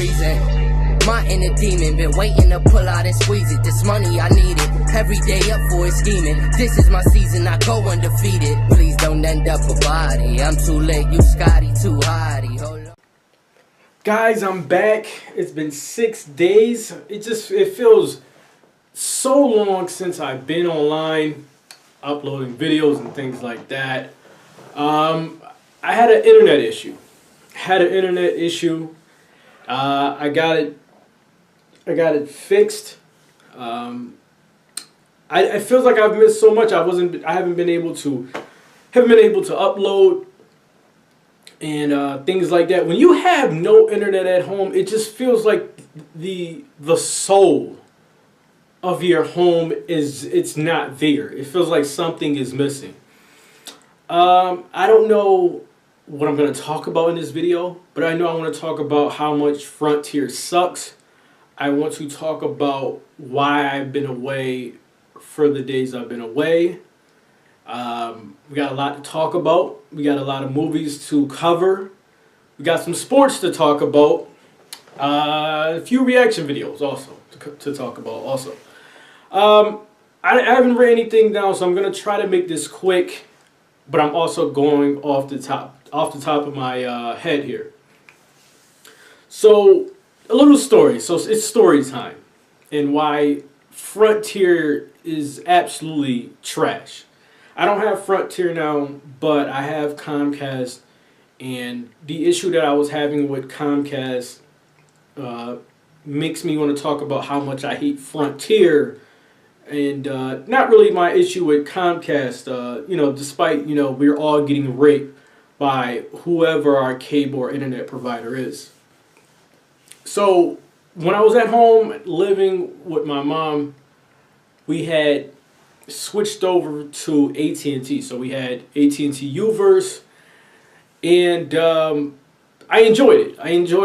reason. My inner demon been waiting to pull out and squeeze it. This money I need it, every day up for it scheming. This is my season, I go undefeated. Please don't end up a body. I'm too late, you Scotty, too hottie. Hold on. Guys, I'm back. It's been 6 days. It feels so long since I've been online uploading videos and things like that. I had an internet issue. I got it fixed. It feels like I've missed so much. I haven't been able to upload and things like that. When you have no internet at home, it just feels like the soul of your home it's not there. It feels like something is missing. I don't know what I'm going to talk about in this video, but I know I want to talk about how much Frontier sucks. I want to talk about why I've been away for the days I've been away. We got a lot to talk about. We got a lot of movies to cover. We got some sports to talk about. A few reaction videos also to talk about also. I haven't written anything down, so I'm going to try to make this quick, but I'm also going off the top of my head here. So, a little story. So it's story time, and why Frontier is absolutely trash. I don't have Frontier now, but I have Comcast, and the issue that I was having with Comcast makes me want to talk about how much I hate Frontier, and not really my issue with Comcast. Despite we're all getting raped by whoever our cable or internet provider is. So when I was at home living with my mom, we had switched over to AT&T. So we had AT&T Uverse, and I enjoyed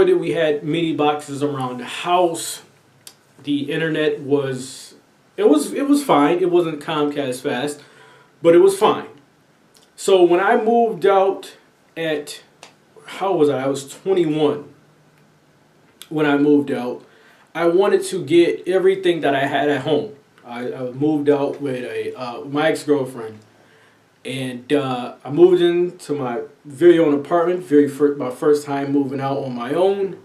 it. We had mini boxes around the house. The internet was fine. It wasn't Comcast fast, but it was fine. So when I moved out at, how was I? I was 21 when I moved out. I wanted to get everything that I had at home. I moved out with my ex-girlfriend, and I moved into my very own apartment. My first time moving out on my own.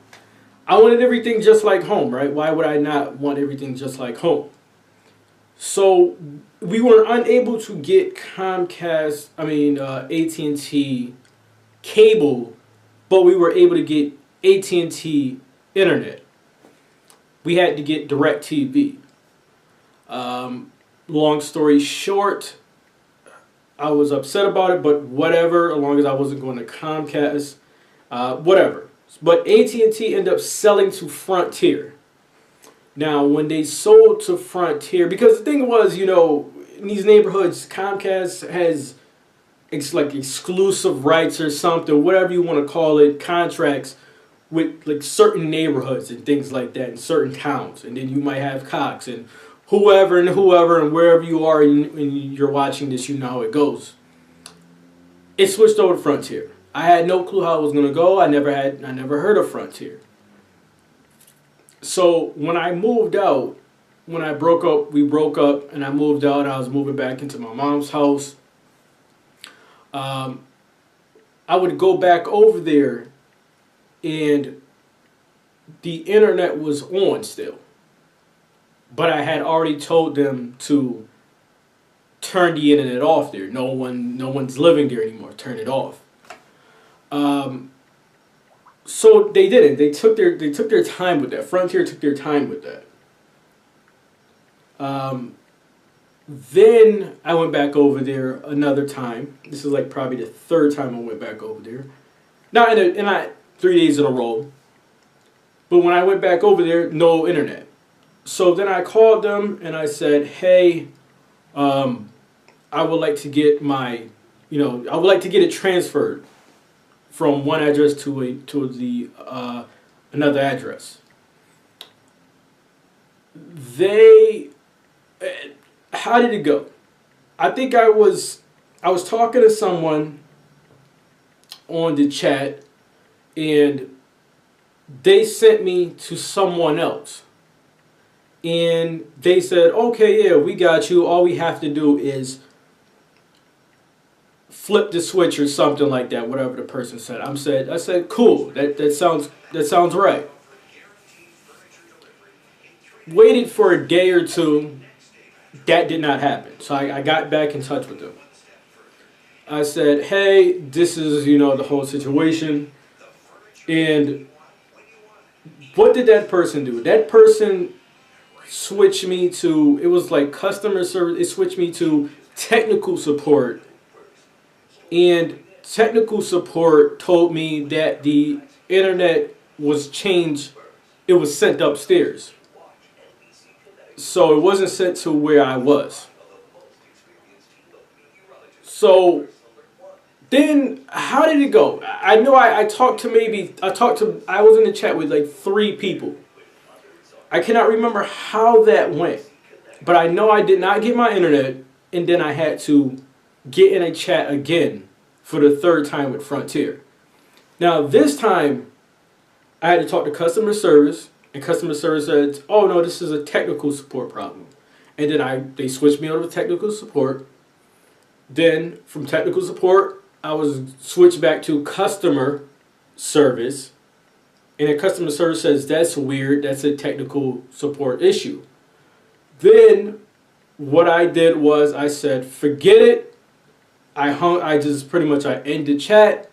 I wanted everything just like home, right? Why would I not want everything just like home? So we were unable to get AT&T cable, but we were able to get AT&T internet. We had to get DirecTV. Long story short, I was upset about it, but whatever, as long as I wasn't going to Comcast, whatever. But AT&T ended up selling to Frontier. Now, when they sold to Frontier, because the thing was, in these neighborhoods, Comcast has like exclusive rights or something, whatever you want to call it, contracts with like certain neighborhoods and things like that in certain towns. And then you might have Cox and whoever and wherever you are and you're watching this, you know how it goes. It switched over to Frontier. I had no clue how it was going to go. I never heard of Frontier. So when I moved out, when we broke up and I moved out, I was moving back into my mom's house. I would go back over there and the internet was on still. But I had already told them to turn the internet off there. No one's living there anymore. Turn it off. So they didn't. They took their time with that. Frontier took their time with that. Then I went back over there another time. This is like probably the third time I went back over there. Not 3 days in a row. But when I went back over there, no internet. So then I called them and I said, hey, I would like to get I would like to get it transferred from one address to another address. How did it go? I think I was talking to someone on the chat, and they sent me to someone else. And they said, okay, yeah, we got you. All we have to do is flip the switch or something like that, whatever the person said. I said, cool, that sounds right. Waited for a day or two. That did not happen. So I got back in touch with them. I said, hey, this is, the whole situation. And what did that person do? That person switched me to, it was like customer service. It switched me to technical support. And technical support told me that the internet was changed. It was sent upstairs. So it wasn't sent to where I was. So then how did it go? I know I was in the chat with like 3 people. I cannot remember how that went. But I know I did not get my internet, and then I had to get in a chat again for the 3rd time with Frontier. Now this time I had to talk to customer service. And customer service said, oh no, this is a technical support problem. And then they switched me over to technical support. Then from technical support, I was switched back to customer service. And then customer service says, that's weird, that's a technical support issue. Then what I did was I said, forget it. I ended chat.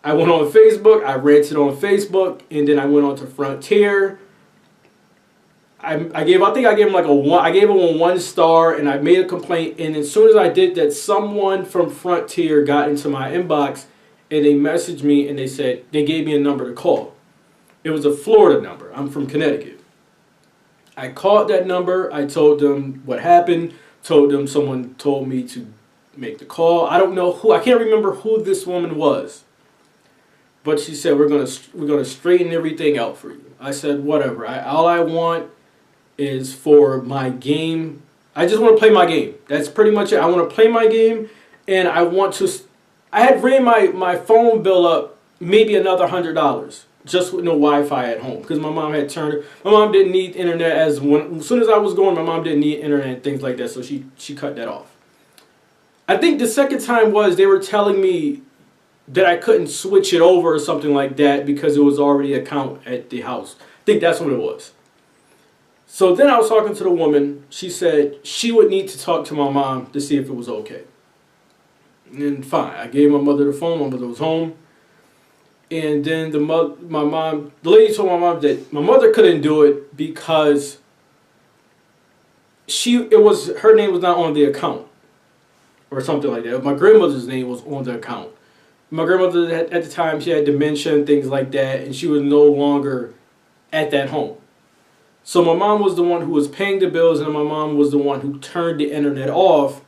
I went on Facebook, I ranted on Facebook, and then I went on to Frontier. I gave him like a 1. I gave him a 1 star, and I made a complaint. And as soon as I did that, someone from Frontier got into my inbox, and they messaged me, and they gave me a number to call. It was a Florida number. I'm from Connecticut. I called that number. I told them what happened. Told them someone told me to make the call. I don't know who. I can't remember who this woman was. But she said, we're gonna straighten everything out for you. I said, whatever. All I want is for my game. I just want to play my game. That's pretty much it. I want to play my game, and I had ran my phone bill up maybe another $100 just with no Wi-Fi at home because my mom had turned it. My mom didn't need internet as soon as I was going. My mom didn't need internet and things like that, so she cut that off. I think the second time was they were telling me that I couldn't switch it over or something like that because it was already an account at the house. I think that's what it was. So then I was talking to the woman. She said she would need to talk to my mom to see if it was okay. And fine. I gave my mother the phone. My mother was home. And then the lady told my mom that my mother couldn't do it because her name was not on the account or something like that. My grandmother's name was on the account. My grandmother, at the time, she had dementia and things like that, and she was no longer at that home. So my mom was the one who was paying the bills, and my mom was the one who turned the internet off.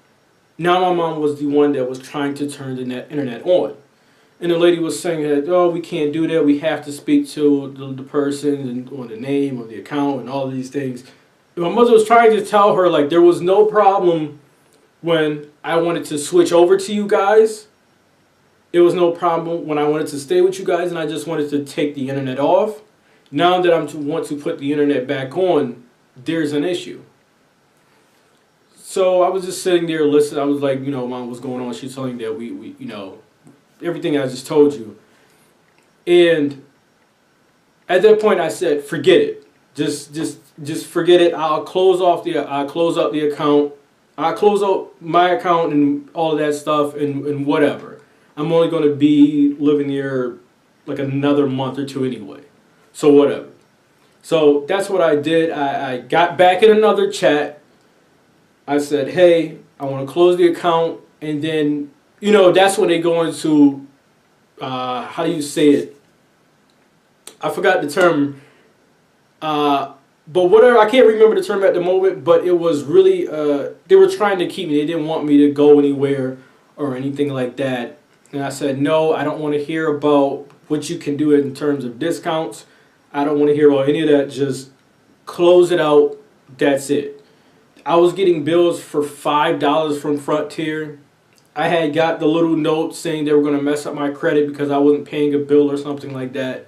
Now my mom was the one that was trying to turn the internet on. And the lady was saying that, oh, we can't do that. We have to speak to the person and on the name of the account and all these things. And my mother was trying to tell her, like, there was no problem when I wanted to switch over to you guys. It was no problem when I wanted to stay with you guys and I just wanted to take the internet off. Now that I want to put the internet back on, there's an issue. So I was just sitting there listening. I was like, Mom, what's going on? She's telling me that we everything I just told you. And at that point I said, forget it. Just forget it. I'll close up the account. I'll close out my account and all of that stuff and whatever. I'm only going to be living here like another month or 2 anyway. So whatever. So that's what I did. I got back in another chat. I said, hey, I want to close the account. And then, that's when they go into, how do you say it? I forgot the term. But whatever, I can't remember the term at the moment. But it was really, they were trying to keep me. They didn't want me to go anywhere or anything like that. And I said, no, I don't want to hear about what you can do in terms of discounts. I don't want to hear about any of that. Just close it out. That's it. I was getting bills for $5 from Frontier. I had got the little note saying they were going to mess up my credit because I wasn't paying a bill or something like that.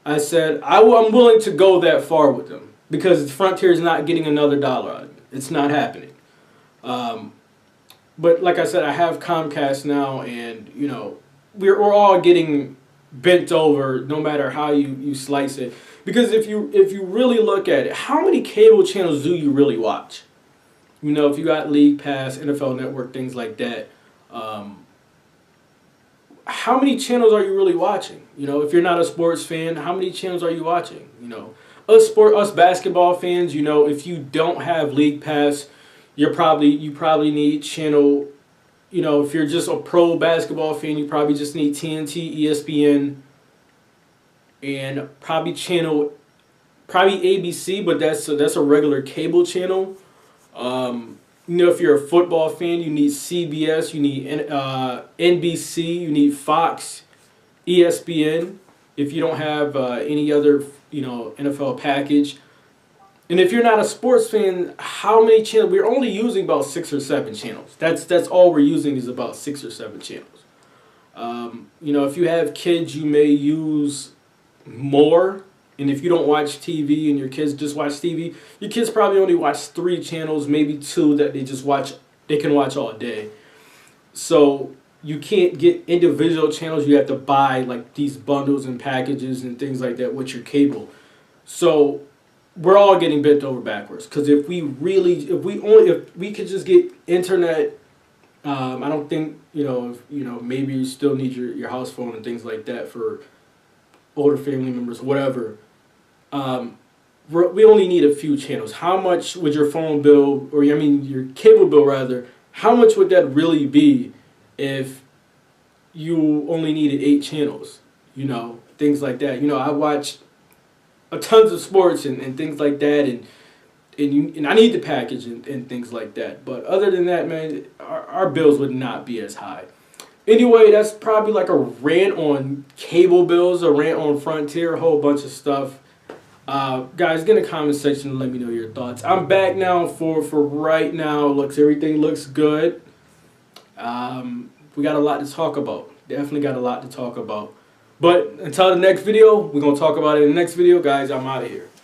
I said I'm willing to go that far with them because Frontier is not getting another dollar out of it. It's not happening. But like I said, I have Comcast now, and you know we're all getting bent over no matter how you slice it. Because if you really look at it, how many cable channels do you really watch? You know, if you got League Pass, NFL Network, things like that, how many channels are you really watching? You know, if you're not a sports fan, how many channels are you watching? You know, us basketball fans, you know, if you don't have League Pass, you probably need channel. You know, if you're just a pro basketball fan, you probably just need TNT, ESPN, and probably ABC, but that's a regular cable channel. You know, if you're a football fan, you need CBS, you need NBC, you need Fox, ESPN. If you don't have any other, you know, NFL package, and if you're not a sports fan, how many channels? We're only using about 6 or 7 channels. That's all we're using is about 6 or 7 channels. You know, if you have kids, you may use more. And if you don't watch TV and your kids just watch TV, your kids probably only watch 3 channels, maybe 2 that they can watch all day. So you can't get individual channels. You have to buy like these bundles and packages and things like that with your cable. So we're all getting bent over backwards because if we could just get internet, I don't think maybe you still need your house phone and things like that for older family members, whatever. We only need a few channels. How much would your phone bill, or I mean your cable bill rather, how much would that really be if you only needed 8 channels? You know, things like that. You know, I watch tons of sports and things like that, and I need the package and things like that. But other than that, man, our bills would not be as high. Anyway, that's probably like a rant on cable bills, a rant on Frontier, a whole bunch of stuff. Guys, get in the comment section and let me know your thoughts. I'm back now for right now. Everything looks good. We got a lot to talk about. Definitely got a lot to talk about. But until the next video, we're going to talk about it in the next video. Guys, I'm out of here.